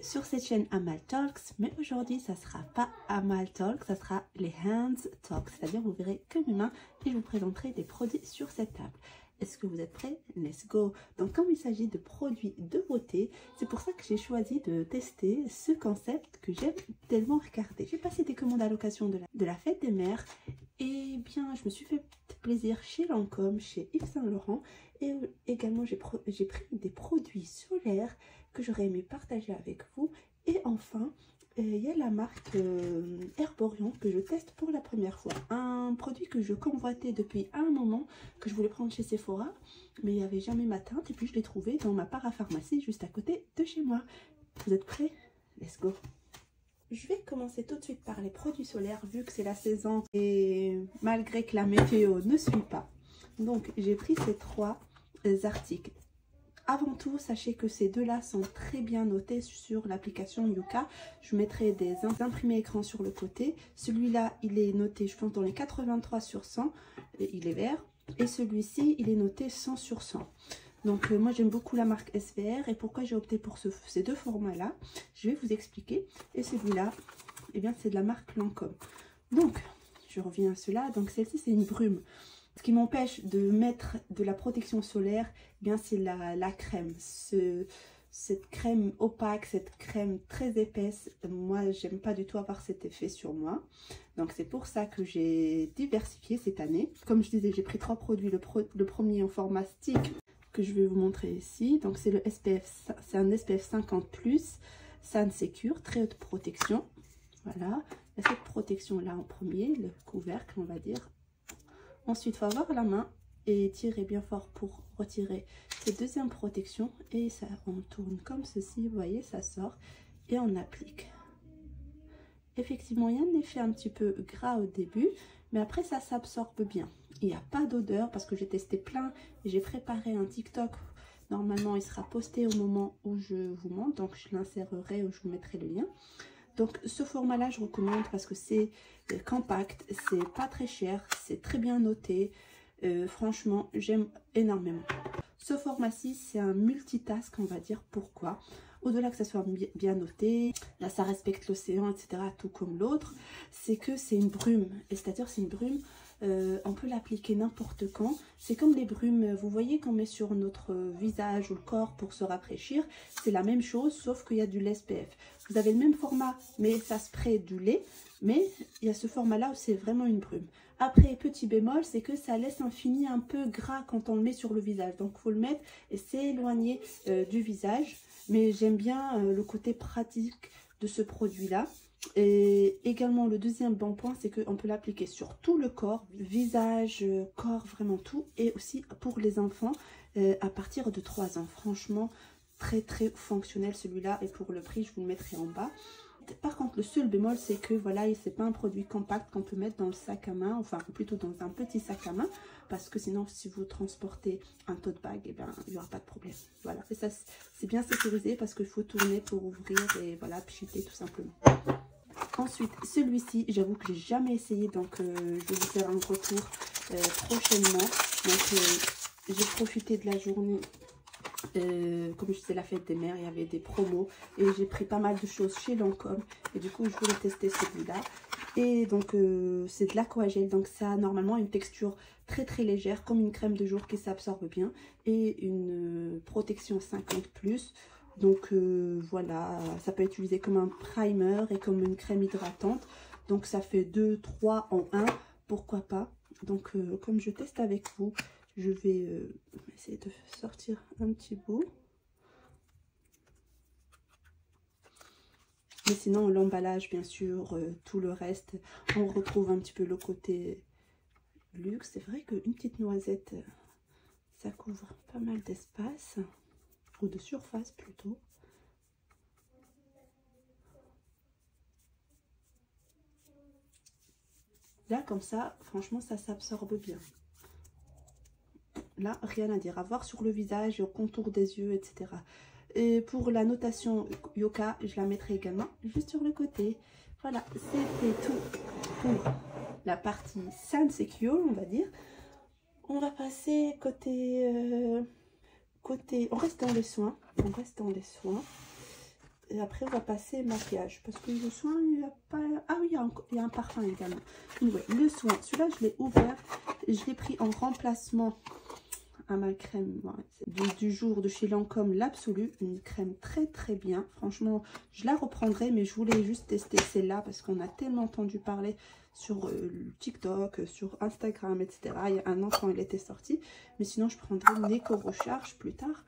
sur cette chaîne Amal Talks, mais aujourd'hui ça sera pas Amal Talks, ça sera les Hands Talks, c'est-à-dire vous verrez que mes mains et je vous présenterai des produits sur cette table. Est-ce que vous êtes prêts? Let's go! Donc comme il s'agit de produits de beauté, c'est pour ça que j'ai choisi de tester ce concept que j'aime tellement regarder. J'ai passé des commandes à l'occasion de la fête des mères et bien je me suis fait plaisir chez Lancôme, chez Yves Saint Laurent et également j'ai pris des produits solaires que j'aurais aimé partager avec vous. Et enfin, il y a la marque Herborian que je teste pour la première fois. Un produit que je convoitais depuis un moment, que je voulais prendre chez Sephora, mais il n'y avait jamais ma teinte. Et puis je l'ai trouvé dans ma parapharmacie juste à côté de chez moi. Vous êtes prêts? Let's go! Je vais commencer tout de suite par les produits solaires vu que c'est la saison et malgré que la météo ne suit pas. Donc j'ai pris ces trois articles. Avant tout, sachez que ces deux-là sont très bien notés sur l'application Yuka. Je mettrai des imprimés écran sur le côté. Celui-là, il est noté, je pense, dans les 83 sur 100. Il est vert. Et celui-ci, il est noté 100 sur 100. Donc, moi, j'aime beaucoup la marque SVR. Et pourquoi j'ai opté pour ces deux formats-là, je vais vous expliquer. Et celui-là, eh bien, c'est de la marque Lancôme. Donc, je reviens à cela. Donc, celle-ci, c'est une brume. Ce qui m'empêche de mettre de la protection solaire, eh bien c'est la crème. Cette crème opaque, cette crème très épaisse, moi j'aime pas du tout avoir cet effet sur moi. Donc c'est pour ça que j'ai diversifié cette année. Comme je disais, j'ai pris trois produits. Le premier en format stick que je vais vous montrer ici. Donc c'est le SPF, c'est un SPF 50+, Sun Secure, très haute protection. Voilà, il y a cette protection là en premier, le couvercle on va dire. Ensuite, il faut avoir la main et tirer bien fort pour retirer cette deuxième protection. Et ça, on tourne comme ceci, vous voyez, ça sort et on applique. Effectivement, il y a un effet un petit peu gras au début, mais après ça s'absorbe bien. Il n'y a pas d'odeur parce que j'ai testé plein et j'ai préparé un TikTok. Normalement, il sera posté au moment où je vous montre, donc je l'insérerai ou je vous mettrai le lien. Donc ce format là je recommande parce que c'est compact, c'est pas très cher, c'est très bien noté, franchement j'aime énormément. Ce format-ci c'est un multitask on va dire. Pourquoi? Au-delà que ça soit bien noté, là ça respecte l'océan etc. tout comme l'autre, c'est que c'est une brume, et c'est-à-dire c'est une brume, on peut l'appliquer n'importe quand. C'est comme les brumes, vous voyez qu'on met sur notre visage ou le corps pour se rafraîchir, c'est la même chose sauf qu'il y a du SPF. Vous avez le même format mais ça spray du lait, mais il y a ce format là où c'est vraiment une brume. Après, petit bémol, c'est que ça laisse un fini un peu gras quand on le met sur le visage, donc il faut le mettre et s'éloigner du visage. Mais j'aime bien le côté pratique de ce produit là. Et également le deuxième bon point, c'est qu'on peut l'appliquer sur tout le corps, visage, corps, vraiment tout, et aussi pour les enfants à partir de 3 ans. Franchement très fonctionnel celui-là, et pour le prix je vous le mettrai en bas. Par contre le seul bémol c'est que voilà, c'est pas un produit compact qu'on peut mettre dans le sac à main, enfin plutôt dans un petit sac à main, parce que sinon si vous transportez un tote bag, et ben il n'y aura pas de problème. Voilà, et ça c'est bien sécurisé parce qu'il faut tourner pour ouvrir et voilà, pchiter tout simplement. Ensuite, celui-ci, j'avoue que j'ai jamais essayé, donc je vais vous faire un retour prochainement. Donc j'ai profité de la journée, comme je disais, la fête des mères, il y avait des promos et j'ai pris pas mal de choses chez Lancôme et du coup je voulais tester celui-là. Et donc c'est de l'aquagel, donc ça a normalement une texture très légère comme une crème de jour qui s'absorbe bien et une protection 50+. Donc voilà, ça peut être utilisé comme un primer et comme une crème hydratante. Donc ça fait 2-3 en 1, pourquoi pas. Donc comme je teste avec vous, je vais essayer de sortir un petit bout. Mais sinon l'emballage bien sûr, tout le reste, on retrouve un petit peu le côté luxe. C'est vrai qu'une petite noisette, ça couvre pas mal d'espace, ou de surface plutôt. Là comme ça, franchement ça s'absorbe bien. Là rien à dire, à voir sur le visage, au contour des yeux etc. Et pour la notation Yuka, je la mettrai également juste sur le côté. Voilà, c'était tout pour la partie Sun Secure on va dire. On va passer côté on reste dans les soins, Et après, on va passer maquillage. Parce que le soin, il n'y a pas... Ah oui, il y a un parfum également. Ouais, le soin, celui-là, je l'ai ouvert. Je l'ai pris en remplacement à ma crème du jour de chez Lancôme, l'Absolu. Une crème très très bien. Franchement, je la reprendrai, mais je voulais juste tester celle-là parce qu'on a tellement entendu parler sur TikTok, sur Instagram, etc. Il y a un an quand elle était sortie. Mais sinon, je prendrai une éco-recharge plus tard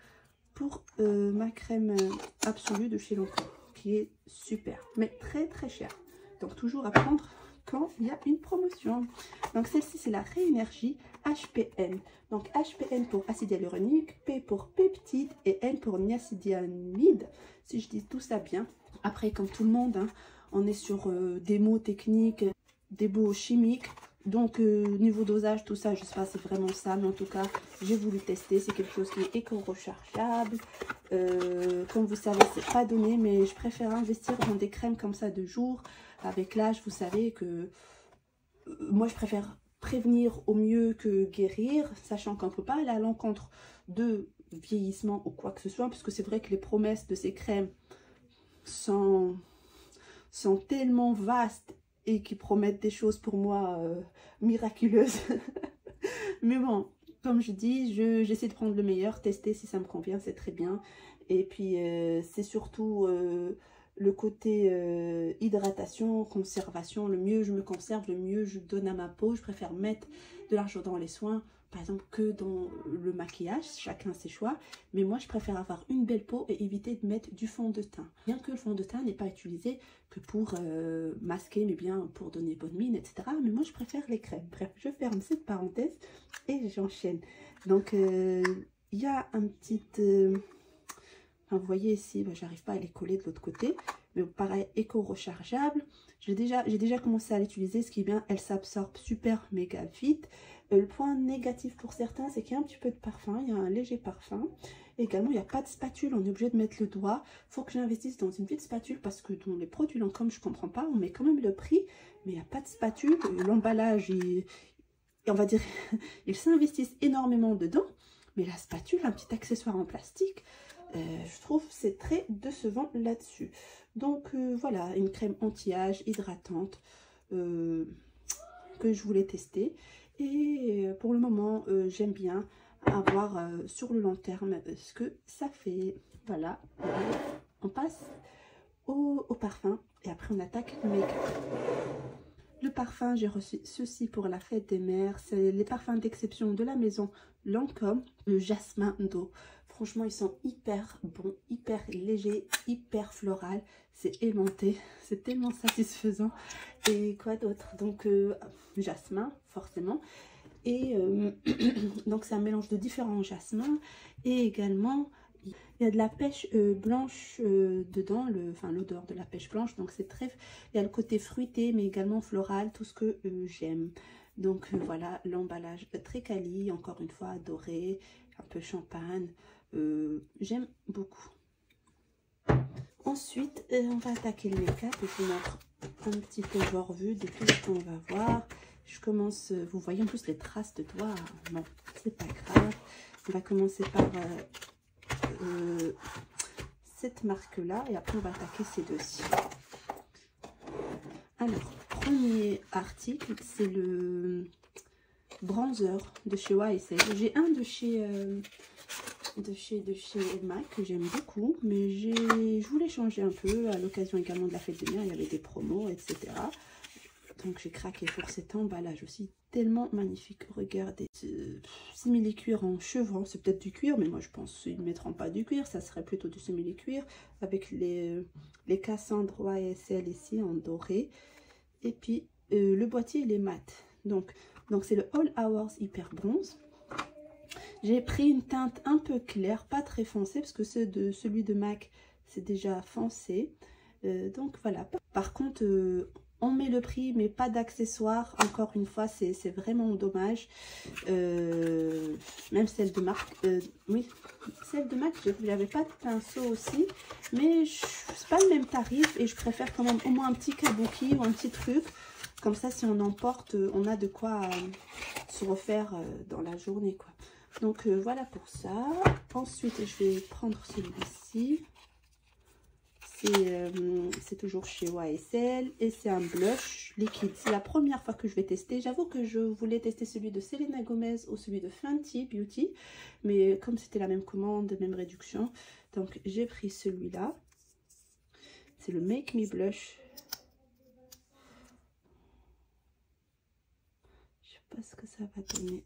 pour ma crème Absolue de chez Lancôme, qui est super, mais très très chère. Donc toujours à prendre quand il y a une promotion. Donc celle-ci, c'est la Réénergie HPN. Donc HPN pour acide hyaluronique, P pour peptide et N pour niacinamide, si je dis tout ça bien. Après, comme tout le monde, hein, on est sur des mots techniques, des mots chimiques. Donc niveau dosage, tout ça, je sais pas, c'est vraiment ça, mais en tout cas, j'ai voulu tester. C'est quelque chose qui est éco-rechargeable. Comme vous savez, c'est pas donné, mais je préfère investir dans des crèmes comme ça de jour. Avec l'âge, vous savez que moi, je préfère prévenir au mieux que guérir, sachant qu'on ne peut pas aller à l'encontre de vieillissement ou quoi que ce soit, parce que c'est vrai que les promesses de ces crèmes sont tellement vastes et qui promettent des choses pour moi miraculeuses. Mais bon, comme je dis, j'essaie de prendre le meilleur, tester si ça me convient, c'est très bien. Et puis, c'est surtout le côté hydratation, conservation. Le mieux je me conserve, le mieux je donne à ma peau. Je préfère mettre de l'argent dans les soins, par exemple, que dans le maquillage. Chacun ses choix. Mais moi, je préfère avoir une belle peau et éviter de mettre du fond de teint. Bien que le fond de teint n'est pas utilisé que pour masquer, mais bien pour donner bonne mine, etc. Mais moi, je préfère les crèmes. Bref, je ferme cette parenthèse et j'enchaîne. Donc, il y a un petit... Enfin, vous voyez ici, bah, j'arrive pas à les coller de l'autre côté. Mais pareil, éco-rechargeable. J'ai déjà commencé à l'utiliser. Ce qui est bien, elle s'absorbe super méga vite. Le point négatif pour certains, c'est qu'il y a un petit peu de parfum. Il y a un léger parfum. Et également, il n'y a pas de spatule. On est obligé de mettre le doigt. Il faut que j'investisse dans une petite spatule parce que dans les produits Lancôme, je ne comprends pas. On met quand même le prix, mais il n'y a pas de spatule. L'emballage, on va dire, ils s'investissent énormément dedans. Mais la spatule, un petit accessoire en plastique, je trouve c'est très décevant là-dessus. Donc voilà, une crème anti-âge hydratante que je voulais tester. Et pour le moment, j'aime bien avoir sur le long terme ce que ça fait. Voilà, on passe au parfum et après on attaque le make-up. Le parfum, j'ai reçu ceci pour la fête des mères. C'est les parfums d'exception de la maison Lancôme, le jasmin d'eau. Franchement, ils sont hyper bons, hyper légers, hyper floral. C'est aimanté, c'est tellement satisfaisant. Et quoi d'autre? Donc, jasmin, forcément. Et donc, c'est un mélange de différents jasmins. Et également, il y a de la pêche blanche dedans, l'odeur de la pêche blanche. Donc, c'est très... Il y a le côté fruité, mais également floral, tout ce que j'aime. Donc, voilà, l'emballage très quali, encore une fois, doré, un peu champagne. J'aime beaucoup. Ensuite, on va attaquer le make-up et je vous montre un petit peu overview de tout ce qu'on va voir. Je commence, vous voyez en plus les traces de doigts, bon, c'est pas grave. On va commencer par cette marque-là et après on va attaquer ces deux-ci. Alors, premier article, c'est le bronzer de chez YSL. J'ai un de chez MAC que j'aime beaucoup, mais je voulais changer un peu à l'occasion également de la fête des mères. Il y avait des promos, etc. Donc j'ai craqué pour cet emballage aussi, tellement magnifique. Regardez, simili-cuir en chevron, c'est peut-être du cuir, mais moi je pense qu'ils ne mettront pas du cuir, ça serait plutôt du simili-cuir avec les Cassandre YSL ici en doré. Et puis le boîtier il est mat, donc c'est le All Hours Hyper Bronze. J'ai pris une teinte un peu claire, pas très foncée, parce que celui de MAC, c'est déjà foncé. Donc voilà. Par contre, on met le prix, mais pas d'accessoires. Encore une fois, c'est vraiment dommage. Même celle de MAC. Oui, celle de MAC, j'avais pas de pinceau aussi. Mais c'est pas le même tarif. Et je préfère quand même au moins un petit kabuki ou un petit truc. Comme ça, si on emporte, on a de quoi se refaire dans la journée, quoi. Donc voilà pour ça. Ensuite, je vais prendre celui-ci. C'est toujours chez YSL et c'est un blush liquide. C'est la première fois que je vais tester. J'avoue que je voulais tester celui de Selena Gomez ou celui de Fenty Beauty, mais comme c'était la même commande, même réduction, donc j'ai pris celui-là. C'est le Make Me Blush. Je sais pas ce que ça va donner.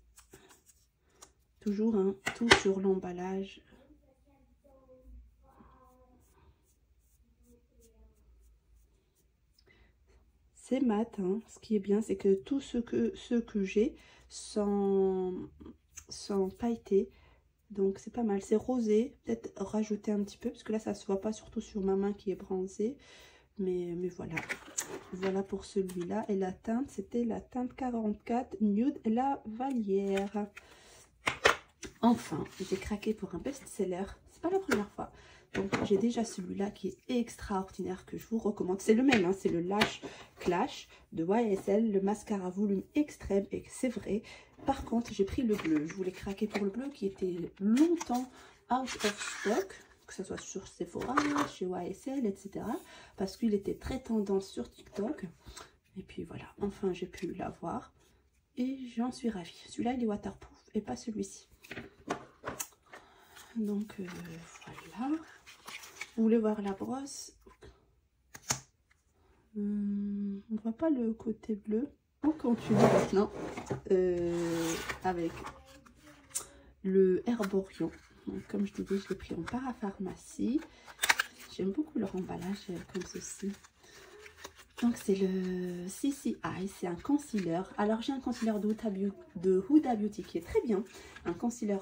Toujours hein, tout sur l'emballage. C'est mat, hein. Ce qui est bien, c'est que tous ceux que j'ai sont pailletés. Donc c'est pas mal. C'est rosé. Peut-être rajouter un petit peu. Parce que là, ça se voit pas, surtout sur ma main qui est bronzée. Mais voilà. Voilà pour celui-là. Et la teinte, c'était la teinte 44 Nude La Vallière. Enfin, j'ai craqué pour un best-seller. C'est pas la première fois. Donc j'ai déjà celui-là qui est extraordinaire, que je vous recommande. C'est le même, hein, c'est le Lash Clash de YSL, le mascara volume extrême, et c'est vrai. Par contre, j'ai pris le bleu. Je voulais craquer pour le bleu qui était longtemps out of stock, que ce soit sur Sephora, chez YSL, etc. Parce qu'il était très tendance sur TikTok. Et puis voilà, enfin j'ai pu l'avoir. Et j'en suis ravie. Celui-là, il est waterproof et pas celui-ci. Donc voilà. Vous voulez voir la brosse? On ne voit pas le côté bleu. On continue maintenant avec le Herborian. Donc, comme je te dis, je l'ai pris en parapharmacie. J'aime beaucoup leur emballage comme ceci. Donc c'est le CCI, c'est un concealer. Alors j'ai un concealer de Huda Beauty qui est très bien. Un concealer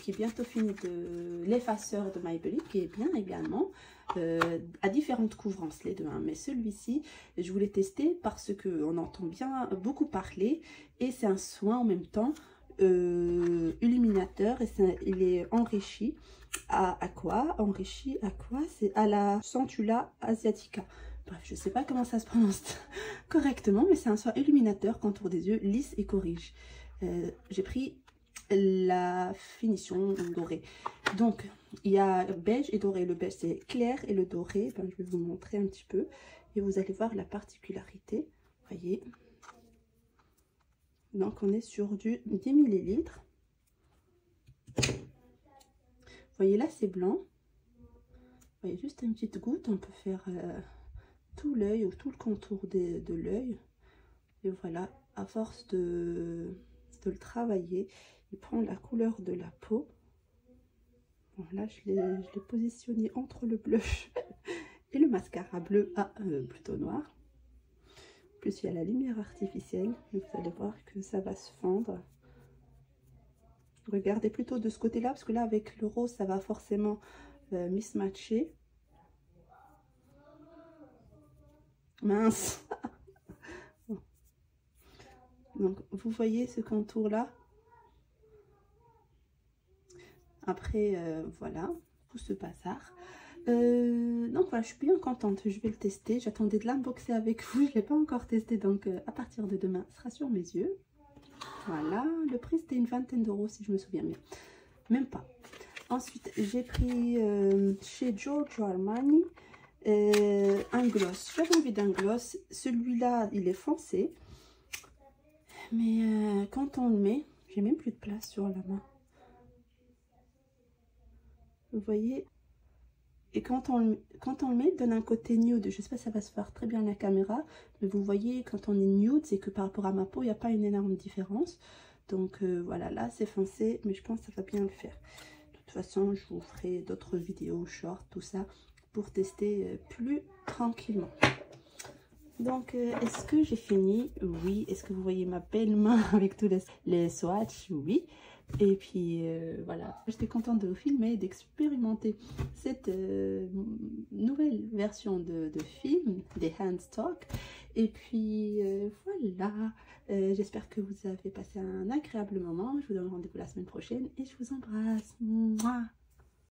qui est bientôt fini de l'effaceur de Maybelline qui est bien également. À différentes couvrances les deux. Hein. Mais celui-ci, je voulais tester parce qu'on entend bien beaucoup parler. Et c'est un soin en même temps illuminateur. Et il est enrichi à quoi? Enrichi à quoi? C'est à la Centula Asiatica. Bref, je ne sais pas comment ça se prononce correctement, mais c'est un soin illuminateur, contour des yeux, lisse et corrige. J'ai pris la finition dorée. Donc, il y a beige et doré. Le beige, c'est clair et le doré, ben, je vais vous montrer un petit peu. Et vous allez voir la particularité. Voyez. Donc, on est sur du 10 ml. Vous voyez, là, c'est blanc. Vous voyez, juste une petite goutte. On peut faire... tout l'œil ou tout le contour de l'œil. Et voilà, à force de le travailler, il prend la couleur de la peau. Bon, là, je l'ai positionné entre le blush et le mascara bleu plutôt noir. En plus, il y a la lumière artificielle. Vous allez voir que ça va se fendre. Regardez plutôt de ce côté-là, parce que là, avec le rose, ça va forcément mismatcher. Mince. Bon. Donc vous voyez ce contour là. Après voilà tout ce bazar. Donc voilà, je suis bien contente, je vais le tester. J'attendais de l'unboxer avec vous, je ne l'ai pas encore testé, donc à partir de demain ce sera sur mes yeux. Voilà, le prix c'était une vingtaine d'euros si je me souviens bien, même pas. Ensuite j'ai pris chez Giorgio Armani un gloss. J'avais envie d'un gloss. Celui-là, il est foncé. Mais quand on le met, j'ai même plus de place sur la main. Vous voyez? Et quand on le met, il donne un côté nude. Je sais pas si ça va se faire très bien à la caméra. Mais vous voyez, quand on est nude, c'est que par rapport à ma peau, il n'y a pas une énorme différence. Donc voilà, là c'est foncé. Mais je pense que ça va bien le faire. De toute façon, je vous ferai d'autres vidéos, short, tout ça, pour tester plus tranquillement. Donc est-ce que j'ai fini? Oui. Est-ce que vous voyez ma belle main avec tous les swatchs? Oui. Et puis voilà, j'étais contente de vous filmer, d'expérimenter cette nouvelle version de film des Hand Stock. Et puis voilà, j'espère que vous avez passé un agréable moment. Je vous donne rendez-vous la semaine prochaine et je vous embrasse. Mouah.